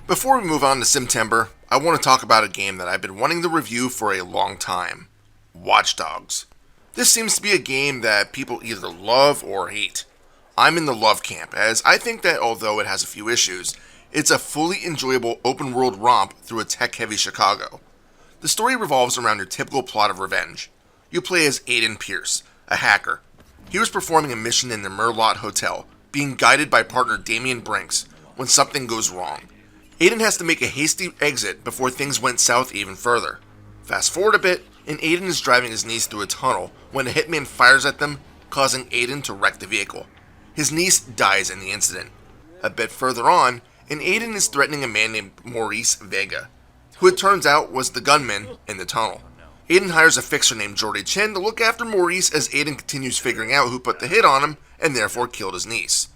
Before we move on to September, I want to talk about a game that I've been wanting to review for a long time. Watch Dogs. This seems to be a game that people either love or hate. I'm in the love camp, as I think that although it has a few issues, it's a fully enjoyable open-world romp through a tech-heavy Chicago. The story revolves around your typical plot of revenge. You play as Aiden Pierce, a hacker. He was performing a mission in the Merlot Hotel, being guided by partner Damian Brinks, when something goes wrong. Aiden has to make a hasty exit before things went south even further. Fast forward a bit, and Aiden is driving his niece through a tunnel when a hitman fires at them, causing Aiden to wreck the vehicle. His niece dies in the incident. A bit further on, and Aiden is threatening a man named Maurice Vega, who it turns out was the gunman in the tunnel. Aiden hires a fixer named Jordy Chen to look after Maurice as Aiden continues figuring out who put the hit on him and therefore killed his niece.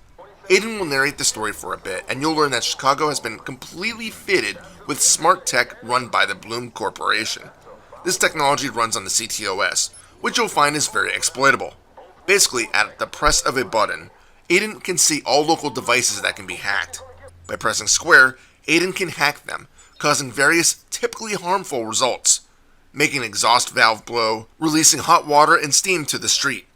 Aiden will narrate the story for a bit, and you'll learn that Chicago has been completely fitted with smart tech run by the Bloom Corporation. This technology runs on the CTOS, which you'll find is very exploitable. Basically, at the press of a button, Aiden can see all local devices that can be hacked. By pressing square, Aiden can hack them, causing various typically harmful results. Make an exhaust valve blow, releasing hot water and steam to the street.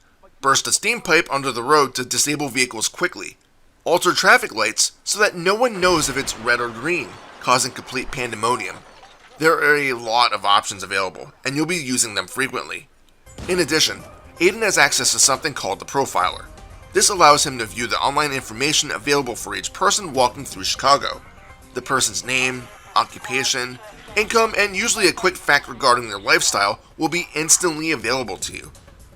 Burst a steam pipe under the road to disable vehicles quickly. Alter traffic lights so that no one knows if it's red or green, causing complete pandemonium. There are a lot of options available, and you'll be using them frequently. In addition, Aiden has access to something called the Profiler. This allows him to view the online information available for each person walking through Chicago. The person's name, occupation, income, and usually a quick fact regarding their lifestyle will be instantly available to you.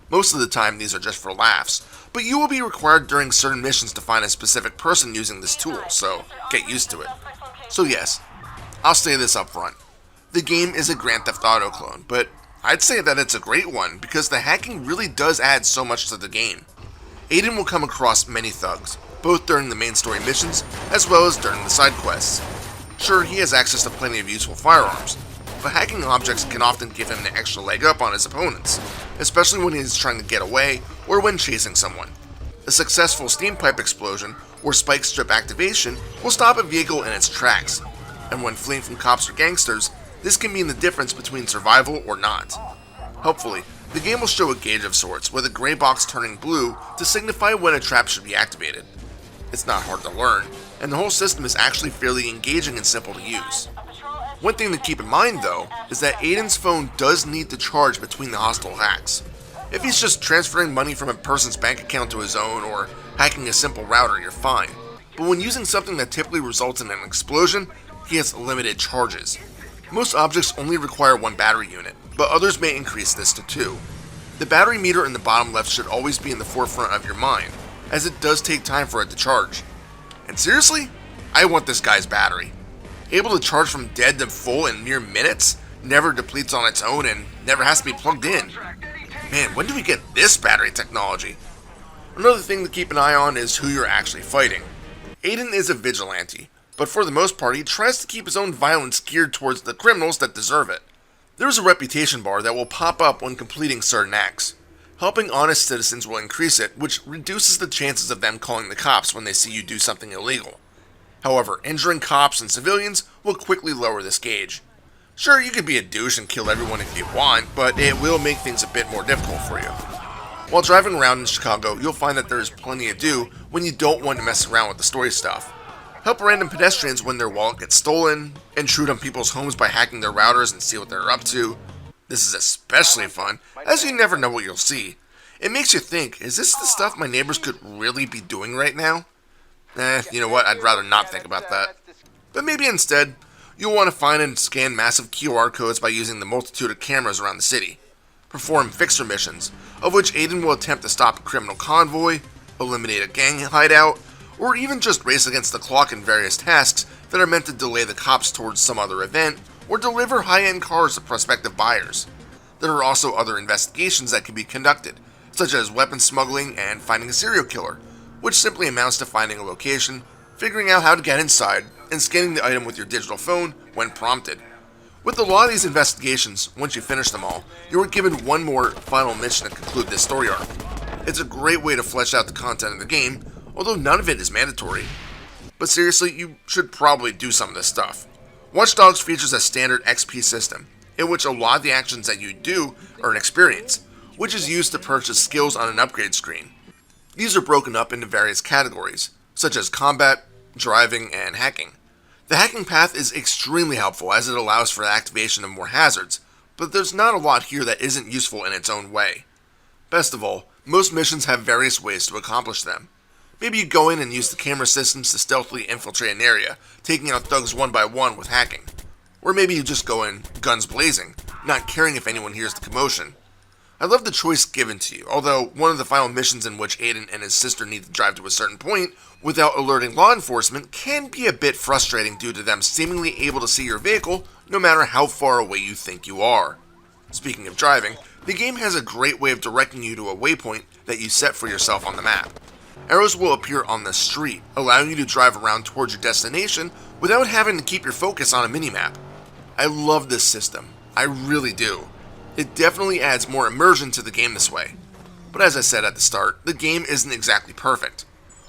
Most of the time these are just for laughs, but you will be required during certain missions to find a specific person using this tool, so get used to it. So yes, I'll say this up front. The game is a Grand Theft Auto clone, but I'd say that it's a great one because the hacking really does add so much to the game. Aiden will come across many thugs, both during the main story missions as well as during the side quests. Sure, he has access to plenty of useful firearms, but hacking objects can often give him an extra leg up on his opponents, especially when he is trying to get away or when chasing someone. A successful steam pipe explosion or spike strip activation will stop a vehicle in its tracks, and when fleeing from cops or gangsters, this can mean the difference between survival or not. Hopefully, the game will show a gauge of sorts, with a gray box turning blue to signify when a trap should be activated. It's not hard to learn, and the whole system is actually fairly engaging and simple to use. One thing to keep in mind though, is that Aiden's phone does need to charge between the hostile hacks. If he's just transferring money from a person's bank account to his own or hacking a simple router, you're fine. But when using something that typically results in an explosion, he has limited charges. Most objects only require one battery unit, but others may increase this to 2. The battery meter in the bottom left should always be in the forefront of your mind, as it does take time for it to charge. And seriously, I want this guy's battery. Able to charge from dead to full in mere minutes, never depletes on its own, and never has to be plugged in. Man, when do we get this battery technology? Another thing to keep an eye on is who you're actually fighting. Aiden is a vigilante, but for the most part he tries to keep his own violence geared towards the criminals that deserve it. There is a reputation bar that will pop up when completing certain acts. Helping honest citizens will increase it, which reduces the chances of them calling the cops when they see you do something illegal. However, injuring cops and civilians will quickly lower this gauge. Sure, you can be a douche and kill everyone if you want, but it will make things a bit more difficult for you. While driving around in Chicago, you'll find that there is plenty to do when you don't want to mess around with the story stuff. Help random pedestrians when their wallet gets stolen, intrude on people's homes by hacking their routers and see what they're up to. This is especially fun, as you never know what you'll see. It makes you think, is this the stuff my neighbors could really be doing right now? You know what, I'd rather not think about that. But maybe instead, you'll want to find and scan massive QR codes by using the multitude of cameras around the city. Perform fixer missions, of which Aiden will attempt to stop a criminal convoy, eliminate a gang hideout, or even just race against the clock in various tasks that are meant to delay the cops towards some other event, or deliver high-end cars to prospective buyers. There are also other investigations that can be conducted, such as weapon smuggling and finding a serial killer, which simply amounts to finding a location, figuring out how to get inside, and scanning the item with your digital phone when prompted. With a lot of these investigations, once you finish them all, you are given one more final mission to conclude this story arc. It's a great way to flesh out the content of the game, although none of it is mandatory. But seriously, you should probably do some of this stuff. Watch Dogs features a standard XP system, in which a lot of the actions that you do are an experience, which is used to purchase skills on an upgrade screen. These are broken up into various categories, such as combat, driving, and hacking. The hacking path is extremely helpful as it allows for the activation of more hazards, but there's not a lot here that isn't useful in its own way. Best of all, most missions have various ways to accomplish them. Maybe you go in and use the camera systems to stealthily infiltrate an area, taking out thugs one by one with hacking. Or maybe you just go in guns blazing, not caring if anyone hears the commotion. I love the choice given to you, although one of the final missions in which Aiden and his sister need to drive to a certain point without alerting law enforcement can be a bit frustrating due to them seemingly able to see your vehicle no matter how far away you think you are. Speaking of driving, the game has a great way of directing you to a waypoint that you set for yourself on the map. Arrows will appear on the street, allowing you to drive around towards your destination without having to keep your focus on a minimap. I love this system, I really do. It definitely adds more immersion to the game this way. But as I said at the start, the game isn't exactly perfect.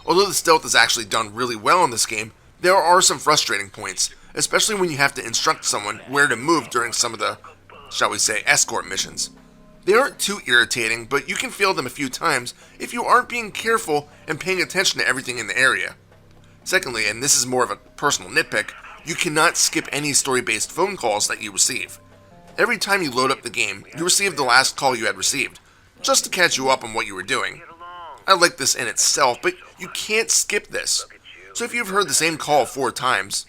Although the stealth is actually done really well in this game, there are some frustrating points, especially when you have to instruct someone where to move during some of the, shall we say, escort missions. They aren't too irritating, but you can fail them a few times if you aren't being careful and paying attention to everything in the area. Secondly, and this is more of a personal nitpick, you cannot skip any story-based phone calls that you receive. Every time you load up the game, you receive the last call you had received, just to catch you up on what you were doing. I like this in itself, but you can't skip this. So if you've heard the same call 4 times,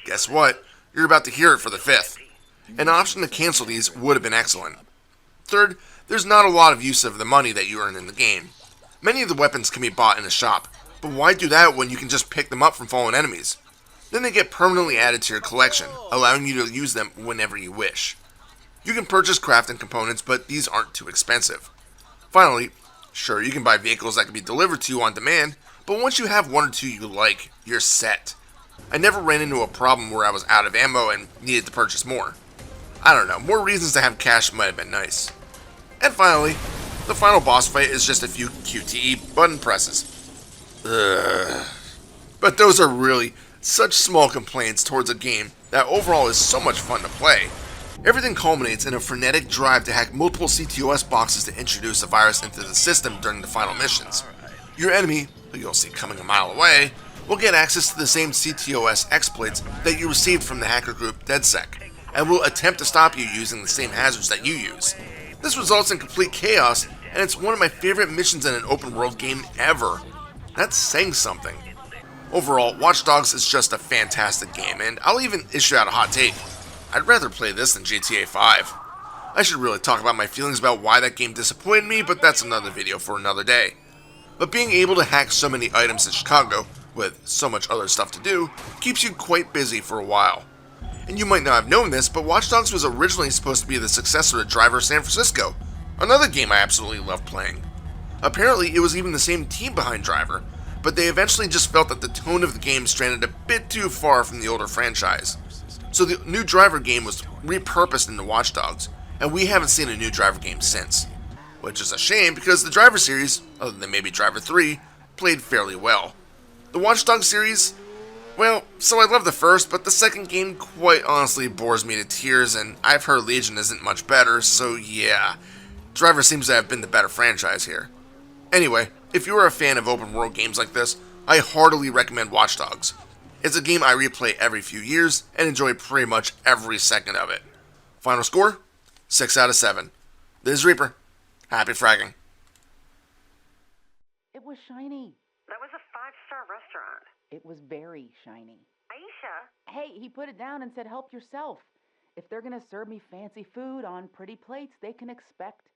guess what? You're about to hear it for the 5th. An option to cancel these would have been excellent. Third, there's not a lot of use of the money that you earn in the game. Many of the weapons can be bought in a shop, but why do that when you can just pick them up from fallen enemies? Then they get permanently added to your collection, allowing you to use them whenever you wish. You can purchase crafting components, but these aren't too expensive. Finally, sure, you can buy vehicles that can be delivered to you on demand, but once you have 1 or 2 you like, you're set. I never ran into a problem where I was out of ammo and needed to purchase more. I don't know, more reasons to have cash might have been nice. And finally, the final boss fight is just a few QTE button presses. Ugh. But those are really such small complaints towards a game that overall is so much fun to play. Everything culminates in a frenetic drive to hack multiple CTOS boxes to introduce a virus into the system during the final missions. Your enemy, who you'll see coming a mile away, will get access to the same CTOS exploits that you received from the hacker group DedSec, and will attempt to stop you using the same hazards that you use. This results in complete chaos, and it's one of my favorite missions in an open world game ever. That's saying something. Overall, Watch Dogs is just a fantastic game, and I'll even issue out a hot take. I'd rather play this than GTA 5. I should really talk about my feelings about why that game disappointed me, but that's another video for another day. But being able to hack so many items in Chicago, with so much other stuff to do, keeps you quite busy for a while. And you might not have known this, but Watch Dogs was originally supposed to be the successor to Driver San Francisco, another game I absolutely loved playing. Apparently, it was even the same team behind Driver, but they eventually just felt that the tone of the game stranded a bit too far from the older franchise. So the new Driver game was repurposed into Watch Dogs, and we haven't seen a new Driver game since. Which is a shame because the Driver series, other than maybe Driver 3, played fairly well. The Watch Dogs series, well, so I love the first, but the second game quite honestly bores me to tears, and I've heard Legion isn't much better, so yeah. Driver seems to have been the better franchise here. Anyway, if you are a fan of open world games like this, I heartily recommend Watch Dogs. It's a game I replay every few years and enjoy pretty much every second of it. Final score? 6 out of 7. This is Reaper. Happy fragging. It was shiny. That was a 5-star restaurant. It was very shiny. Aisha? Hey, he put it down and said help yourself. If they're gonna serve me fancy food on pretty plates, they can expect